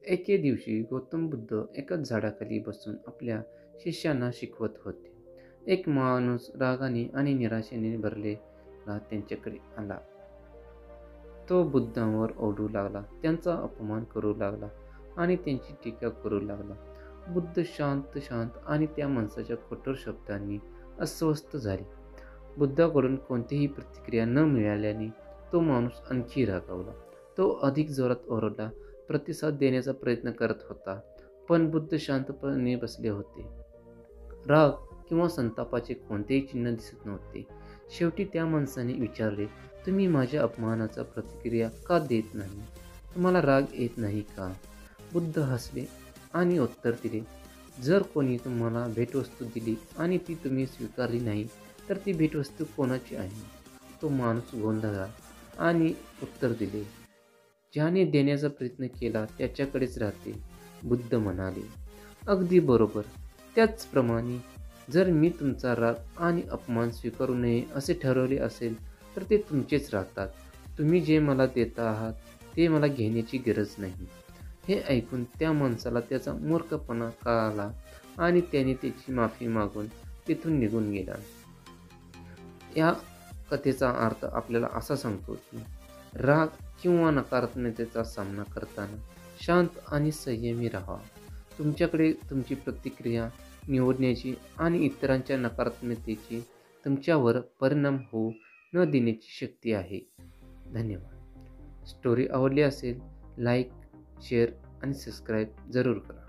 एके दिवशी गौतम बुद्ध एकाच झाडाखाली बसून आपल्या शिष्यांना शिकवत होते. एक माणूस रागाने आणि निराशेने भरलेला त्यांच्याकडे आला. तो बुद्धांवर ओरडू लागला, त्यांचा अपमान करू लागला आणि त्यांची टीका करू लागला. बुद्ध शांत शांत आणि त्या माणसाच्या कठोर शब्दांनी अस्वस्थ झाले. बुद्धाकडून कोणतीही प्रतिक्रिया न मिळाल्याने तो माणूस आणखी रागावला. तो अधिक जोरात ओरडला, प्रतिसाद देण्याचा प्रयत्न करत होता. पण बुद्ध शांतपणे बसले होते. राग किंवा संतापाचे कोणतेही चिन्ह दिसत नव्हते. शेवटी त्या माणसाने विचारले, तुम्ही माझ्या अपमानाचा प्रतिक्रिया का देत नाही? तुम्हाला राग येत नाही का? बुद्ध हसले आणि उत्तर दिले, जर कोणी तुम्हाला भेटवस्तू दिली आणि ती तुम्ही स्वीकारली नाही तर ती भेटवस्तू कोणाची आहे? तो माणूस गोंधळला आणि उत्तर दिले, ज्याने देण्याचा प्रयत्न केला त्याच्याकडेच राहते. बुद्ध म्हणाले, अगदी बरोबर. त्याचप्रमाणे जर मी तुमचा राग आणि अपमान स्वीकारू नये असे ठरवले असेल तर ते तुमचेच राहतात. तुम्ही जे मला देता आहात ते मला घेण्याची गरज नाही. हे ऐकून त्या माणसाला त्याचा मूर्खपणा कळाला आणि त्याने त्याची माफी मागून तिथून निघून गेला. या कथेचा अर्थ आपल्याला असा सांगतो की राग किंवा नकारात्मकतेचा सामना करताना शांत आणि संयमी राहा. तुमच्याकडे तुमची प्रतिक्रिया निवडण्याची आणि इतरांच्या नकारात्मकतेची तुमच्यावर परिणाम होऊ न देण्याची शक्ती आहे. धन्यवाद. स्टोरी आवडली असेल लाईक, शेअर आणि सबस्क्राईब जरूर करा.